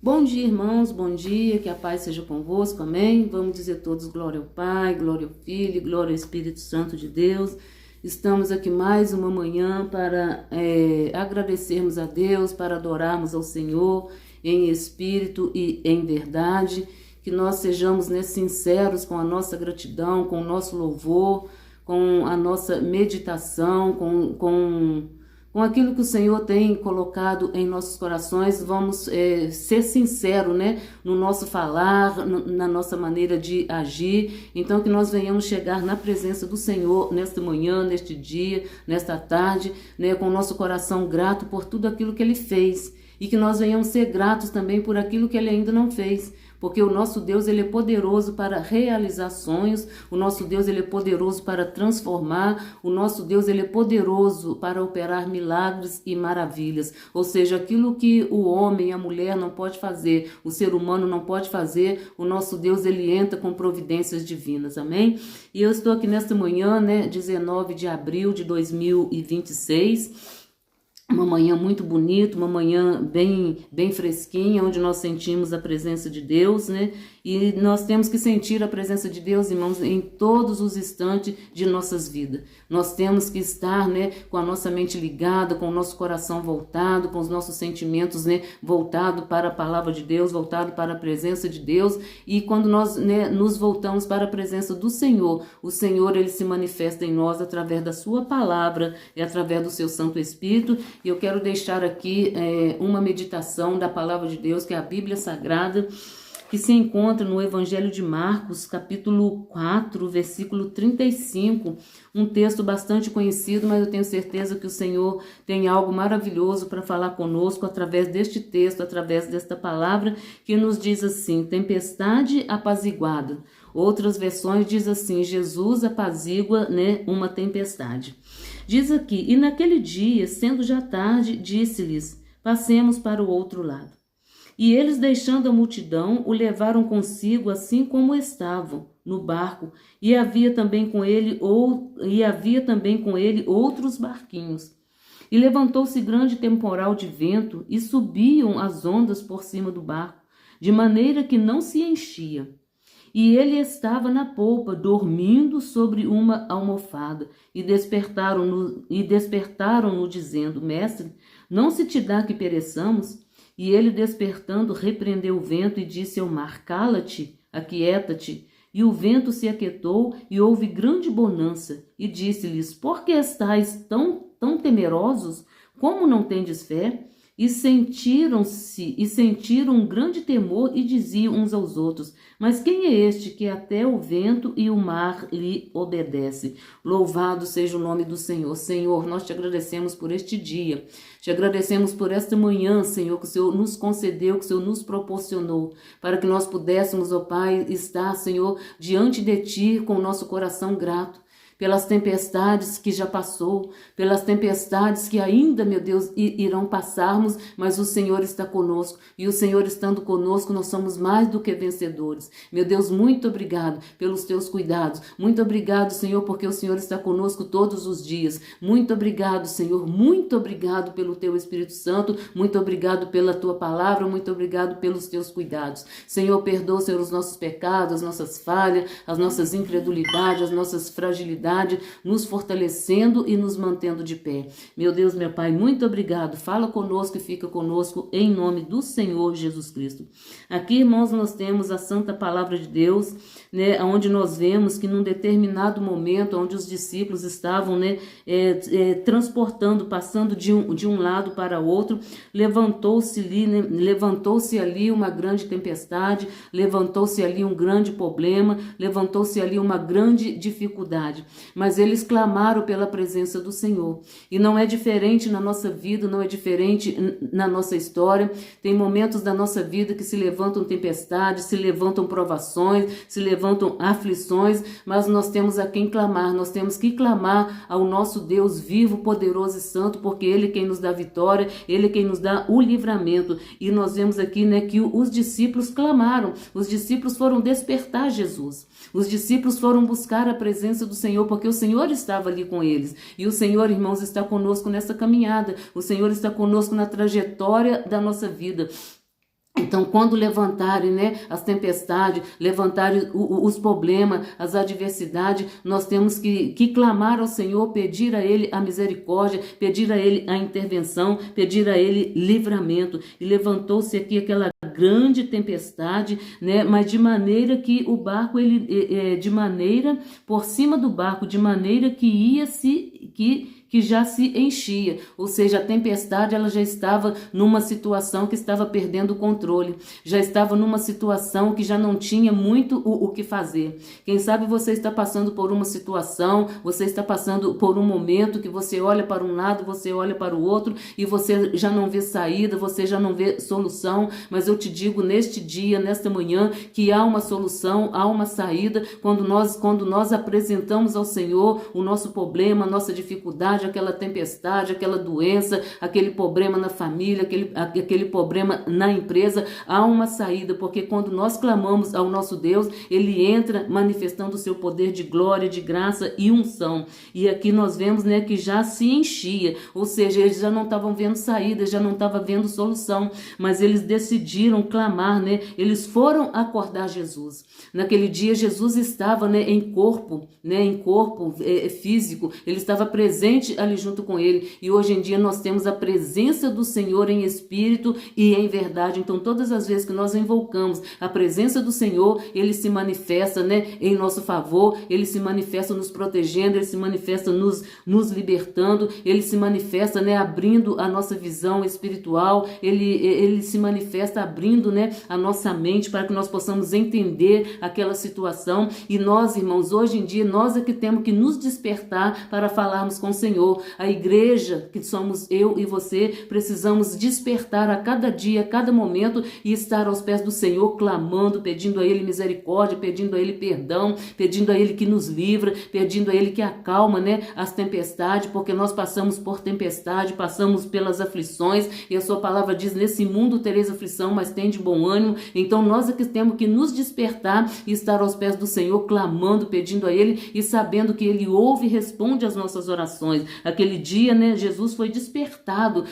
Bom dia, irmãos, bom dia, que a paz seja convosco, amém? Vamos dizer todos glória ao Pai, glória ao Filho, glória ao Espírito Santo de Deus. Estamos aqui mais uma manhã para agradecermos a Deus, para adorarmos ao Senhor em espírito e em verdade, que nós sejamos sinceros com a nossa gratidão, com o nosso louvor, com a nossa meditação, com aquilo que o Senhor tem colocado em nossos corações. Vamos ser sinceros, no nosso falar, na nossa maneira de agir. Então, que nós venhamos chegar na presença do Senhor nesta manhã, neste dia, nesta tarde, com o nosso coração grato por tudo aquilo que Ele fez. E que nós venhamos ser gratos também por aquilo que Ele ainda não fez. Porque o nosso Deus, Ele é poderoso para realizar sonhos, o nosso Deus, Ele é poderoso para transformar, o nosso Deus, Ele é poderoso para operar milagres e maravilhas. Ou seja, aquilo que o homem e a mulher não pode fazer, o ser humano não pode fazer, o nosso Deus, Ele entra com providências divinas, amém? E eu estou aqui nesta manhã, 19 de abril de 2026, uma manhã muito bonita, uma manhã bem fresquinha, onde nós sentimos a presença de Deus, E nós temos que sentir a presença de Deus, irmãos, em todos os instantes de nossas vidas. Nós temos que estar, com a nossa mente ligada, com o nosso coração voltado, com os nossos sentimentos, voltado para a palavra de Deus, voltado para a presença de Deus. E quando nós, nos voltamos para a presença do Senhor, o Senhor, Ele se manifesta em nós através da sua palavra e através do seu Santo Espírito. E eu quero deixar aqui uma meditação da palavra de Deus, que é a Bíblia Sagrada, que se encontra no Evangelho de Marcos, capítulo 4, versículo 35, um texto bastante conhecido, mas eu tenho certeza que o Senhor tem algo maravilhoso para falar conosco através deste texto, através desta palavra, que nos diz assim: tempestade apaziguada. Outras versões diz assim: Jesus apazigua, uma tempestade. Diz aqui: e naquele dia, sendo já tarde, disse-lhes: passemos para o outro lado. E eles, deixando a multidão, o levaram consigo assim como estavam no barco, e havia também com ele outros barquinhos. E levantou-se grande temporal de vento, e subiam as ondas por cima do barco, de maneira que não se enchia. E ele estava na polpa, dormindo sobre uma almofada, e despertaram-no, dizendo: Mestre, não se te dá que pereçamos? E ele, despertando, repreendeu o vento e disse ao mar: cala-te, aquieta-te. E o vento se aquietou e houve grande bonança. E disse-lhes: por que estáis tão temerosos? Como não tendes fé? E sentiram um grande temor e diziam uns aos outros: mas quem é este que até o vento e o mar lhe obedece? Louvado seja o nome do Senhor. Senhor, nós te agradecemos por este dia. Te agradecemos por esta manhã, Senhor, que o Senhor nos concedeu, que o Senhor nos proporcionou, para que nós pudéssemos, ó Pai, estar, Senhor, diante de Ti com o nosso coração grato. Pelas tempestades que já passou, pelas tempestades que ainda, meu Deus, irão passarmos, mas o Senhor está conosco, e o Senhor estando conosco, nós somos mais do que vencedores. Meu Deus, muito obrigado pelos teus cuidados, muito obrigado, Senhor, porque o Senhor está conosco todos os dias. Muito obrigado, Senhor, muito obrigado pelo teu Espírito Santo, muito obrigado pela tua palavra, muito obrigado pelos teus cuidados. Senhor, perdoa, Senhor, os nossos pecados, as nossas falhas, as nossas incredulidades, as nossas fragilidades, nos fortalecendo e nos mantendo de pé. Meu Deus, meu Pai, muito obrigado. Fala conosco e fica conosco em nome do Senhor Jesus Cristo. Aqui, irmãos, nós temos a santa palavra de Deus, onde nós vemos que num determinado momento, onde os discípulos estavam, transportando, passando de um lado para outro, levantou-se ali uma grande tempestade, levantou-se ali um grande problema, levantou-se ali uma grande dificuldade. Mas eles clamaram pela presença do Senhor. E não é diferente na nossa vida, não é diferente na nossa história. Tem momentos da nossa vida que se levantam tempestades, se levantam provações, se levantam aflições, mas nós temos a quem clamar. Nós temos que clamar ao nosso Deus vivo, poderoso e santo, porque Ele é quem nos dá vitória, Ele é quem nos dá o livramento. E nós vemos aqui, que os discípulos clamaram. Os discípulos foram despertar Jesus. Os discípulos foram buscar a presença do Senhor, porque o Senhor estava ali com eles. E o Senhor, irmãos, está conosco nessa caminhada. O Senhor está conosco na trajetória da nossa vida. Então, quando levantarem, né, as tempestades, levantarem os problemas, as adversidades, nós temos que clamar ao Senhor, pedir a Ele a misericórdia, pedir a Ele a intervenção, pedir a Ele livramento. E levantou-se aqui aquela grande tempestade, né, mas de maneira que o barco, de maneira, por cima do barco, de maneira que que já se enchia, ou seja, a tempestade ela já estava numa situação que estava perdendo o controle, já estava numa situação que já não tinha muito o que fazer. Quem sabe você está passando por uma situação, você está passando por um momento que você olha para um lado, você olha para o outro e você já não vê saída, você já não vê solução, mas eu te digo neste dia, nesta manhã, que há uma solução, há uma saída quando nós apresentamos ao Senhor o nosso problema, a nossa dificuldade, aquela tempestade, aquela doença, aquele problema na família, aquele problema na empresa, há uma saída, porque quando nós clamamos ao nosso Deus, Ele entra manifestando o seu poder de glória, de graça e unção. E aqui nós vemos, né, que já se enchia, ou seja, eles já não estavam vendo saída, já não estavam vendo solução, mas eles decidiram clamar, né, eles foram acordar Jesus. Naquele dia Jesus estava, né, em corpo físico, ele estava presente ali junto com ele, e hoje em dia nós temos a presença do Senhor em espírito e em verdade. Então todas as vezes que nós invocamos a presença do Senhor, ele se manifesta, né, em nosso favor, ele se manifesta nos protegendo, ele se manifesta nos libertando, ele se manifesta, né, abrindo a nossa visão espiritual, ele se manifesta abrindo, né, a nossa mente para que nós possamos entender aquela situação. E nós, irmãos, hoje em dia nós é que temos que nos despertar para falarmos com o Senhor. A igreja, que somos eu e você, precisamos despertar a cada dia, a cada momento e estar aos pés do Senhor, clamando, pedindo a Ele misericórdia, pedindo a Ele perdão, pedindo a Ele que nos livra, pedindo a Ele que acalma, né, as tempestades, porque nós passamos por tempestade, passamos pelas aflições, e a sua palavra diz: nesse mundo tereis aflição, mas tem de bom ânimo. Então nós é que temos que nos despertar e estar aos pés do Senhor, clamando, pedindo a Ele e sabendo que Ele ouve e responde às nossas orações. Aquele dia, né, Jesus foi despertado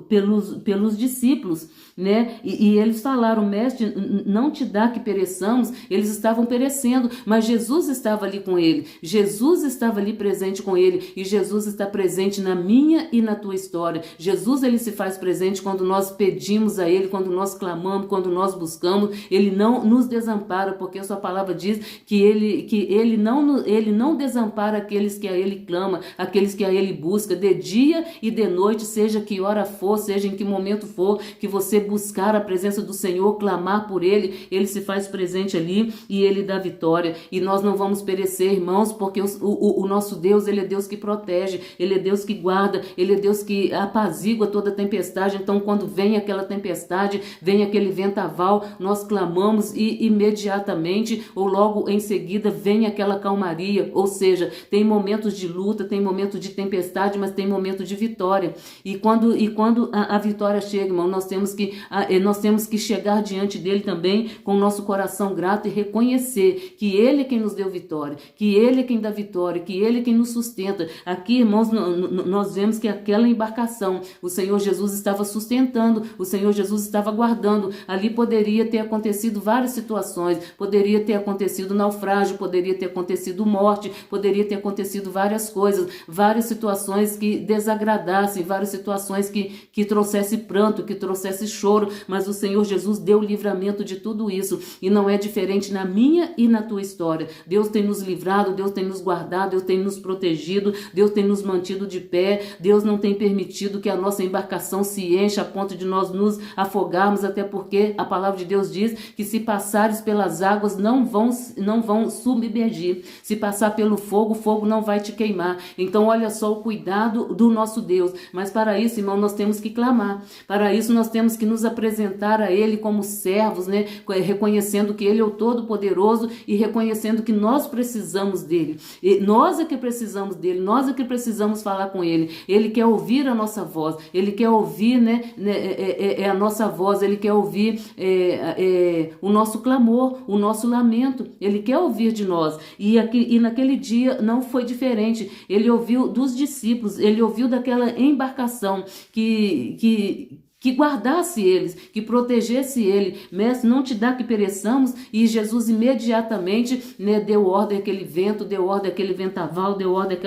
pelos discípulos, né, e eles falaram: mestre, não te dá que pereçamos. Eles estavam perecendo, mas Jesus estava ali com ele, Jesus estava ali presente com ele, e Jesus está presente na minha e na tua história. Jesus, ele se faz presente quando nós pedimos a ele, quando nós clamamos, quando nós buscamos. Ele não nos desampara, porque a sua palavra diz que ele não desampara aqueles que a ele clama, aqueles que a ele busca, de dia e de noite, seja que hora for, seja em que momento for, que você buscar a presença do Senhor, clamar por ele, ele se faz presente ali e ele dá vitória. E nós não vamos perecer, irmãos, porque o nosso Deus, ele é Deus que protege, ele é Deus que guarda, ele é Deus que apazigua toda tempestade. Então quando vem aquela tempestade, vem aquele vendaval, nós clamamos e imediatamente ou logo em seguida vem aquela calmaria. Ou seja, tem momentos de luta, tem momentos de tempestade, mas tem momento de vitória. E quando a vitória chega, irmão, nós temos que chegar diante dele também com o nosso coração grato e reconhecer que ele é quem nos deu vitória, que ele é quem dá vitória, que ele é quem nos sustenta. Aqui, irmãos, nós vemos que aquela embarcação, o Senhor Jesus estava sustentando, o Senhor Jesus estava guardando. Ali poderia ter acontecido várias situações, poderia ter acontecido naufrágio, poderia ter acontecido morte, poderia ter acontecido várias coisas, várias situações que desagradassem, várias situações que trouxesse pranto, que trouxesse choro, mas o Senhor Jesus deu livramento de tudo isso, e não é diferente na minha e na tua história. Deus tem nos livrado, Deus tem nos guardado, Deus tem nos protegido, Deus tem nos mantido de pé. Deus não tem permitido que a nossa embarcação se encha a ponto de nós nos afogarmos, até porque a palavra de Deus diz que se passares pelas águas não vão submergir, se passar pelo fogo, o fogo não vai te queimar. Então olha só o cuidado do nosso Deus. Mas para isso, irmão, nós temos que clamar, para isso nós temos que nos apresentar a Ele como servos, né, reconhecendo que Ele é o Todo-Poderoso e reconhecendo que nós precisamos dele, e nós é que precisamos dele, nós é que precisamos falar com Ele. Ele quer ouvir a nossa voz, Ele quer ouvir, a nossa voz, Ele quer ouvir o nosso clamor, o nosso lamento, Ele quer ouvir de nós. E naquele dia não foi diferente. Ele ouviu dos discípulos, Ele ouviu daquela embarcação que que guardasse eles, que protegesse ele. Mestre, não te dá que pereçamos. E Jesus imediatamente, né, deu ordem àquele vento, deu ordem àquele ventaval, deu ordem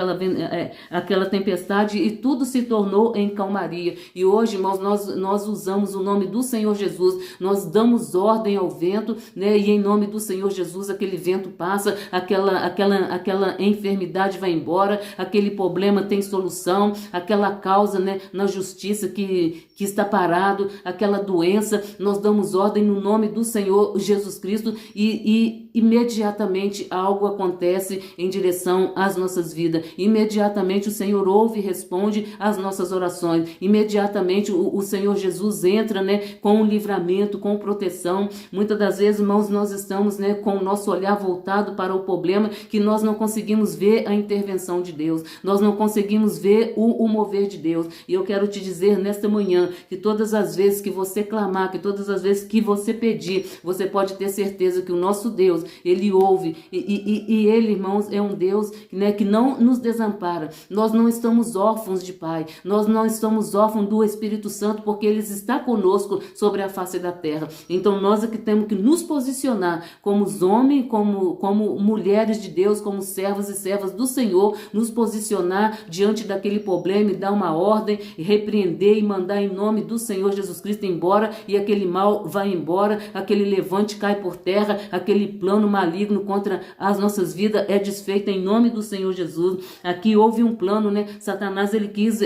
àquela tempestade, e tudo se tornou em calmaria. E hoje, irmãos, nós usamos o nome do Senhor Jesus, nós damos ordem ao vento, né, e em nome do Senhor Jesus aquele vento passa, aquela enfermidade vai embora, aquele problema tem solução, aquela causa, né, na justiça que está parado, aquela doença, nós damos ordem no nome do Senhor Jesus Cristo, e imediatamente algo acontece em direção às nossas vidas. Imediatamente o Senhor ouve e responde às nossas orações. Imediatamente o Senhor Jesus entra, né, com livramento, com proteção. Muitas das vezes, irmãos, nós estamos, né, com o nosso olhar voltado para o problema, que nós não conseguimos ver a intervenção de Deus, nós não conseguimos ver o mover de Deus. E eu quero te dizer nesta manhã que todas as vezes que você clamar, que todas as vezes que você pedir, você pode ter certeza que o nosso Deus, ele ouve, e ele, irmãos, é um Deus, né, que não nos desampara. Nós não estamos órfãos de Pai, nós não estamos órfãos do Espírito Santo, porque ele está conosco sobre a face da terra. Então nós é que temos que nos posicionar como homens, como mulheres de Deus, como servos e servas do Senhor, nos posicionar diante daquele problema e dar uma ordem, e repreender e mandar em nome do Senhor Jesus Cristo embora, e aquele mal vai embora, aquele levante cai por terra, aquele plano maligno contra as nossas vidas é desfeito em nome do Senhor Jesus. Aqui houve um plano, né? Satanás, ele quis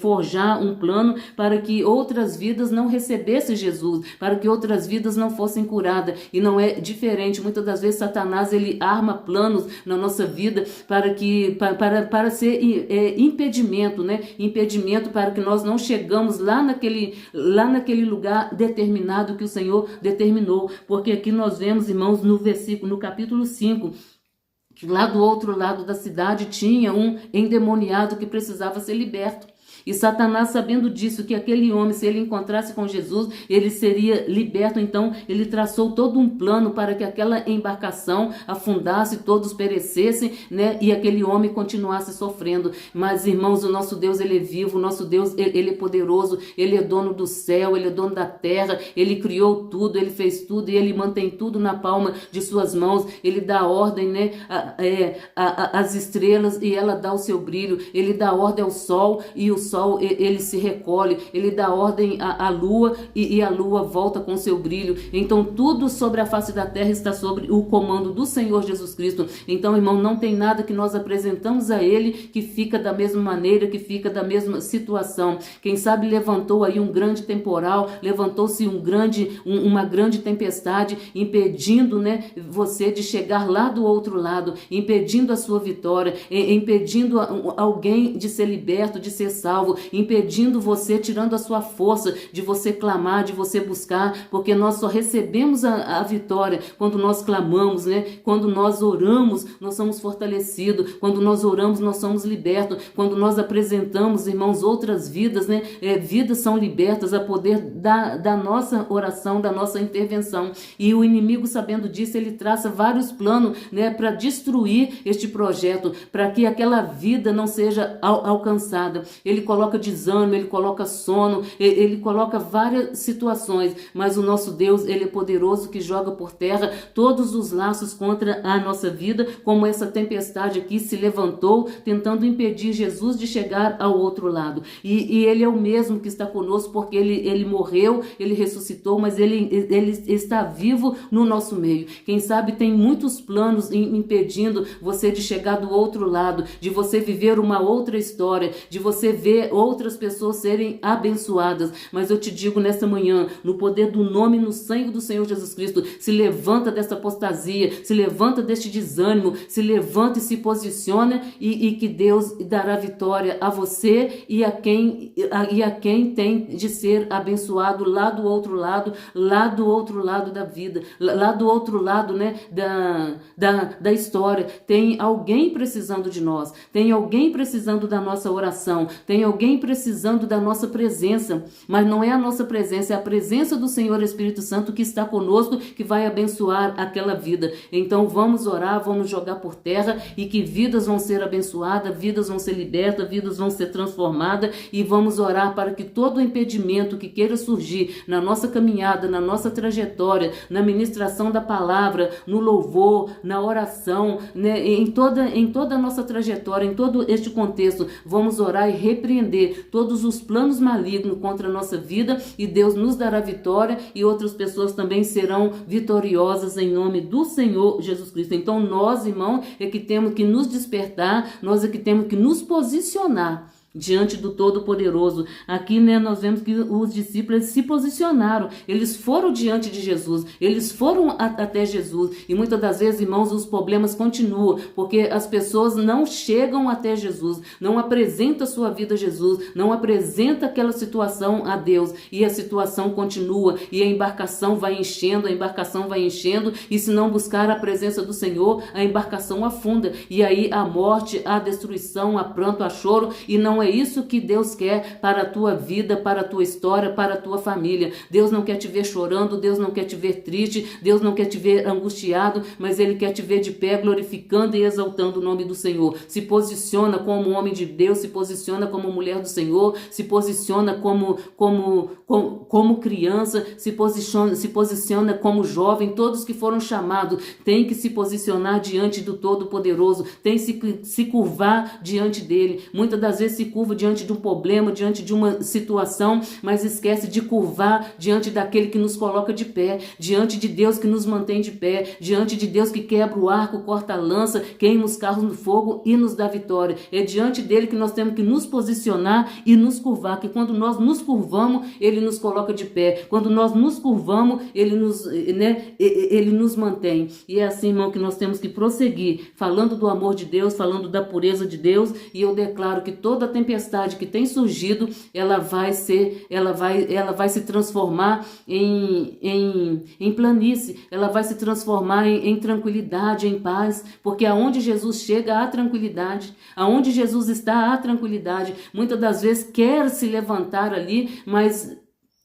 forjar um plano para que outras vidas não recebessem Jesus, para que outras vidas não fossem curadas, e não é diferente. Muitas das vezes Satanás, ele arma planos na nossa vida para ser impedimento, né? Impedimento para que nós não chegamos lá naquele lugar determinado que o Senhor determinou, porque aqui nós vemos, irmãos, no capítulo 5, que lá do outro lado da cidade tinha um endemoniado que precisava ser liberto. E Satanás, sabendo disso, que aquele homem, se ele encontrasse com Jesus, ele seria liberto. Então ele traçou todo um plano para que aquela embarcação afundasse, todos perecessem, né? E aquele homem continuasse sofrendo. Mas, irmãos, o nosso Deus, ele é vivo, o nosso Deus, ele é poderoso, ele é dono do céu, ele é dono da terra, ele criou tudo, ele fez tudo, e ele mantém tudo na palma de suas mãos. Ele dá ordem, né, às estrelas, e ela dá o seu brilho. Ele dá ordem ao sol, e o sol, ele se recolhe. Ele dá ordem à lua, e a lua volta com seu brilho. Então tudo sobre a face da terra está sobre o comando do Senhor Jesus Cristo. Então, irmão, não tem nada que nós apresentamos a ele que fica da mesma maneira, que fica da mesma situação. Quem sabe levantou aí um grande temporal, levantou-se uma grande tempestade, impedindo, né, você de chegar lá do outro lado, impedindo a sua vitória, impedindo alguém de ser liberto, de ser salvo, impedindo você, tirando a sua força de você clamar, de você buscar, porque nós só recebemos a vitória quando nós clamamos, né? Quando nós oramos, nós somos fortalecidos. Quando nós oramos, nós somos libertos. Quando nós apresentamos, irmãos, outras vidas, né? Vidas são libertas a poder da nossa oração, da nossa intervenção. E o inimigo, sabendo disso, ele traça vários planos, né, para destruir este projeto, para que aquela vida não seja alcançada. Ele coloca desânimo, ele coloca sono, ele coloca várias situações, mas o nosso Deus, ele é poderoso, que joga por terra todos os laços contra a nossa vida, como essa tempestade aqui se levantou, tentando impedir Jesus de chegar ao outro lado. E ele é o mesmo que está conosco, porque ele morreu, ele ressuscitou, mas ele está vivo no nosso meio. Quem sabe tem muitos planos impedindo você de chegar do outro lado, de você viver uma outra história, de você ver outras pessoas serem abençoadas. Mas eu te digo nessa manhã, no poder do nome e no sangue do Senhor Jesus Cristo, se levanta dessa apostasia, se levanta deste desânimo, se levanta e se posiciona, e que Deus dará vitória a você e a quem tem de ser abençoado lá do outro lado da vida, lá do outro lado, né, da história. Tem alguém precisando de nós, tem alguém precisando da nossa oração, tem alguém precisando da nossa presença, mas não é a nossa presença, é a presença do Senhor Espírito Santo que está conosco, que vai abençoar aquela vida. Então vamos orar, vamos jogar por terra e que vidas vão ser abençoadas, vidas vão ser libertas, vidas vão ser transformadas, e vamos orar para que todo impedimento que queira surgir na nossa caminhada, na nossa trajetória, na ministração da palavra, no louvor, na oração, né, em toda a nossa trajetória, em todo este contexto, vamos orar e repreender todos os planos malignos contra a nossa vida, e Deus nos dará vitória, e outras pessoas também serão vitoriosas em nome do Senhor Jesus Cristo. Então nós, irmãos, é que temos que nos despertar, nós é que temos que nos posicionar diante do Todo-Poderoso. Aqui, né, nós vemos que os discípulos se posicionaram, eles foram diante de Jesus, eles foram até Jesus, e muitas das vezes, irmãos, os problemas continuam, porque as pessoas não chegam até Jesus, não apresentam a sua vida a Jesus, não apresentam aquela situação a Deus, e a situação continua, e a embarcação vai enchendo, e se não buscar a presença do Senhor, a embarcação afunda, e aí a morte, a destruição, a pranto, a choro, e não é isso que Deus quer para a tua vida, para a tua história, para a tua família. Deus não quer te ver chorando, Deus não quer te ver triste, Deus não quer te ver angustiado, mas Ele quer te ver de pé, glorificando e exaltando o nome do Senhor. Se posiciona como homem de Deus, se posiciona como mulher do Senhor, se posiciona como criança, se posiciona como jovem. Todos que foram chamados têm que se posicionar diante do Todo-Poderoso, tem que se curvar diante dele. Muitas das vezes se curva diante de um problema, diante de uma situação, mas esquece de curvar diante daquele que nos coloca de pé, diante de Deus que nos mantém de pé, diante de Deus que quebra o arco, corta a lança, queima os carros no fogo e nos dá vitória. É diante dele que nós temos que nos posicionar e nos curvar, que quando nós nos curvamos, ele nos coloca de pé. Quando nós nos curvamos, ele nos mantém. E é assim, irmão, que nós temos que prosseguir, falando do amor de Deus, falando da pureza de Deus, e eu declaro que toda tempestade que tem surgido, ela vai se transformar em planície, ela vai se transformar em tranquilidade, em paz, porque aonde Jesus chega há tranquilidade, aonde Jesus está há tranquilidade. Muitas das vezes quer se levantar ali, mas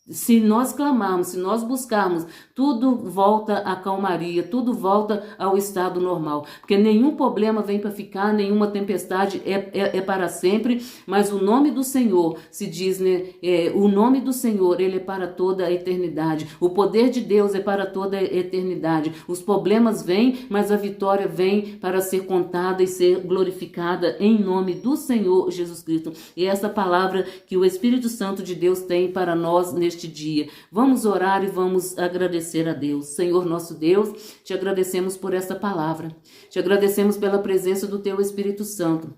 se nós clamarmos, se nós buscarmos, tudo volta à calmaria, tudo volta ao estado normal, porque nenhum problema vem para ficar, nenhuma tempestade é para sempre, mas o nome do Senhor, se diz, né, o nome do Senhor, ele é para toda a eternidade, o poder de Deus é para toda a eternidade. Os problemas vêm, mas a vitória vem para ser contada e ser glorificada em nome do Senhor Jesus Cristo. E essa palavra que o Espírito Santo de Deus tem para nós neste dia. Vamos orar e vamos agradecer a Deus. Senhor nosso Deus, te agradecemos por esta palavra. Te agradecemos pela presença do teu Espírito Santo.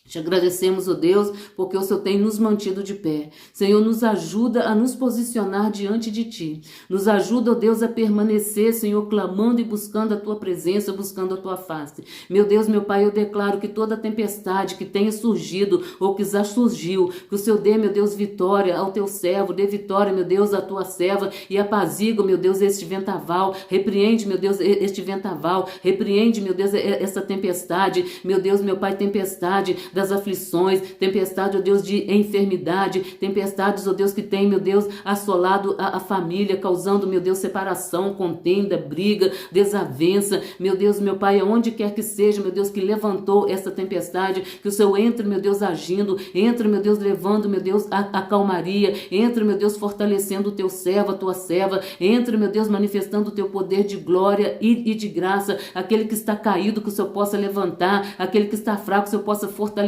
Te agradecemos, ó Deus, porque o Senhor tem nos mantido de pé. Senhor, nos ajuda a nos posicionar diante de Ti. Nos ajuda, ó Deus, a permanecer, Senhor, clamando e buscando a Tua presença, buscando a Tua face. Meu Deus, meu Pai, eu declaro que toda tempestade que tenha surgido ou que já surgiu, que o Senhor dê, meu Deus, vitória ao Teu servo, dê vitória, meu Deus, à Tua serva e apazigua, meu Deus, este vendaval. Repreende, meu Deus, este vendaval. Repreende, meu Deus, essa tempestade. Meu Deus, meu Pai, tempestade das aflições, tempestade, ó Deus, de enfermidade, tempestades, ó Deus, que tem, meu Deus, assolado a família, causando, meu Deus, separação, contenda, briga, desavença, meu Deus, meu Pai, aonde quer que seja, meu Deus, que levantou essa tempestade, que o Senhor entre, meu Deus, agindo, entre, meu Deus, levando, meu Deus, a calmaria, entre, meu Deus, fortalecendo o teu servo, a tua serva, entre, meu Deus, manifestando o teu poder de glória e de graça, aquele que está caído, que o Senhor possa levantar, aquele que está fraco, que o Senhor possa fortalecer,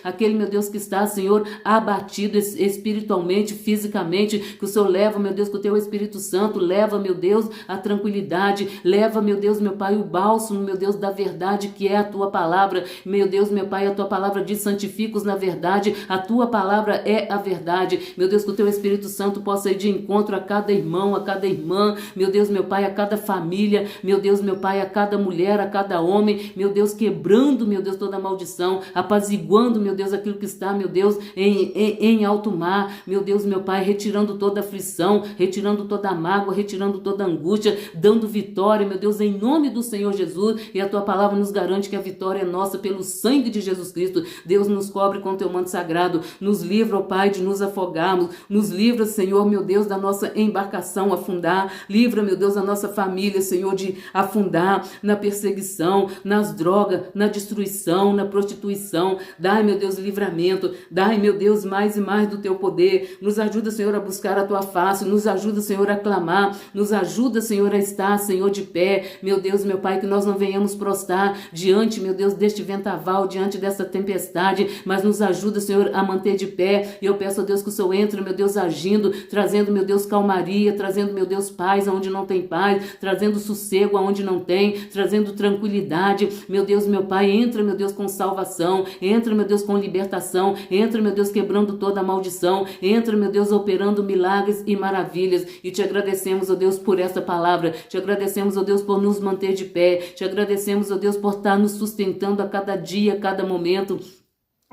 aquele, meu Deus, que está, Senhor, abatido espiritualmente, fisicamente, que o Senhor leva, meu Deus, que o teu Espírito Santo leva, meu Deus, a tranquilidade, leva, meu Deus, meu Pai, o bálsamo, meu Deus, da verdade, que é a tua palavra, meu Deus, meu Pai, a tua palavra diz, santifica-os na verdade, a tua palavra é a verdade, meu Deus, que o teu Espírito Santo possa ir de encontro a cada irmão, a cada irmã, meu Deus, meu Pai, a cada família, meu Deus, meu Pai, a cada mulher, a cada homem, meu Deus, quebrando, meu Deus, toda maldição, apaziguando, apaziguando, meu Deus, aquilo que está, meu Deus, em alto mar, meu Deus, meu Pai, retirando toda aflição, retirando toda mágoa, retirando toda angústia, dando vitória, meu Deus, em nome do Senhor Jesus. E a tua palavra nos garante que a vitória é nossa pelo sangue de Jesus Cristo. Deus, nos cobre com teu manto sagrado, nos livra, ó Pai, de nos afogarmos, nos livra, Senhor, meu Deus, da nossa embarcação afundar, livra, meu Deus, a nossa família, Senhor, de afundar na perseguição, nas drogas, na destruição, na prostituição. Dai, meu Deus, livramento, dai, meu Deus, mais e mais do teu poder. Nos ajuda, Senhor, a buscar a tua face, nos ajuda, Senhor, a clamar, nos ajuda, Senhor, a estar, Senhor, de pé, meu Deus, meu Pai, que nós não venhamos prostrar diante, meu Deus, deste vendaval, diante dessa tempestade, mas nos ajuda, Senhor, a manter de pé. E eu peço a Deus que o Senhor entre, meu Deus, agindo, trazendo, meu Deus, calmaria, trazendo, meu Deus, paz aonde não tem paz, trazendo sossego aonde não tem, trazendo tranquilidade, meu Deus, meu Pai, entra, meu Deus, com salvação, entra, meu Deus, com libertação, entra, meu Deus, quebrando toda a maldição, entra, meu Deus, operando milagres e maravilhas. E te agradecemos, ó Deus, por essa palavra, te agradecemos, ó Deus, por nos manter de pé, te agradecemos, ó Deus, por estar nos sustentando a cada dia, a cada momento.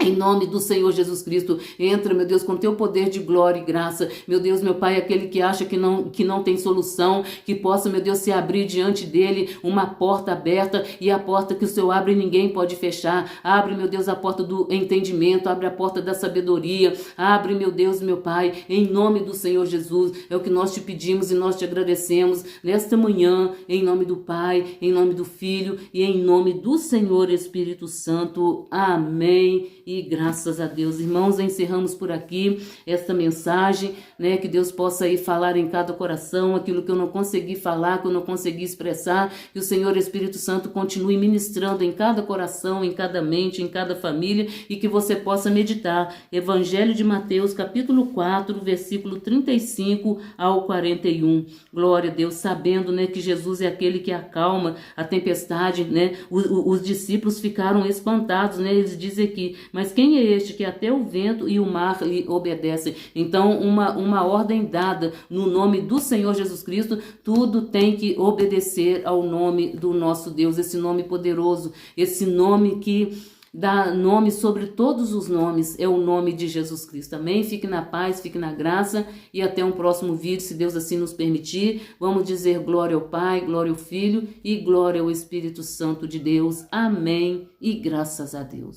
Em nome do Senhor Jesus Cristo, entra, meu Deus, com teu poder de glória e graça. Meu Deus, meu Pai, aquele que acha que não tem solução, que possa, meu Deus, se abrir diante dele uma porta aberta, e a porta que o Senhor abre ninguém pode fechar. Abre, meu Deus, a porta do entendimento, abre a porta da sabedoria, abre, meu Deus, meu Pai, em nome do Senhor Jesus. É o que nós te pedimos e nós te agradecemos nesta manhã, em nome do Pai, em nome do Filho e em nome do Senhor Espírito Santo. Amém. E graças a Deus, irmãos, encerramos por aqui esta mensagem, né? Que Deus possa aí falar em cada coração aquilo que eu não consegui falar, que eu não consegui expressar, que o Senhor Espírito Santo continue ministrando em cada coração, em cada mente, em cada família, e que você possa meditar. Evangelho de Mateus, capítulo 4, versículo 35 ao 41. Glória a Deus, sabendo, né, que Jesus é aquele que acalma a tempestade, né? Os discípulos ficaram espantados, né? Eles dizem aqui, mas quem é este que até o vento e o mar lhe obedecem? Então, uma ordem dada no nome do Senhor Jesus Cristo, tudo tem que obedecer ao nome do nosso Deus, esse nome poderoso, esse nome que dá nome sobre todos os nomes, é o nome de Jesus Cristo. Amém? Fique na paz, fique na graça e até um próximo vídeo, se Deus assim nos permitir. Vamos dizer glória ao Pai, glória ao Filho e glória ao Espírito Santo de Deus. Amém e graças a Deus.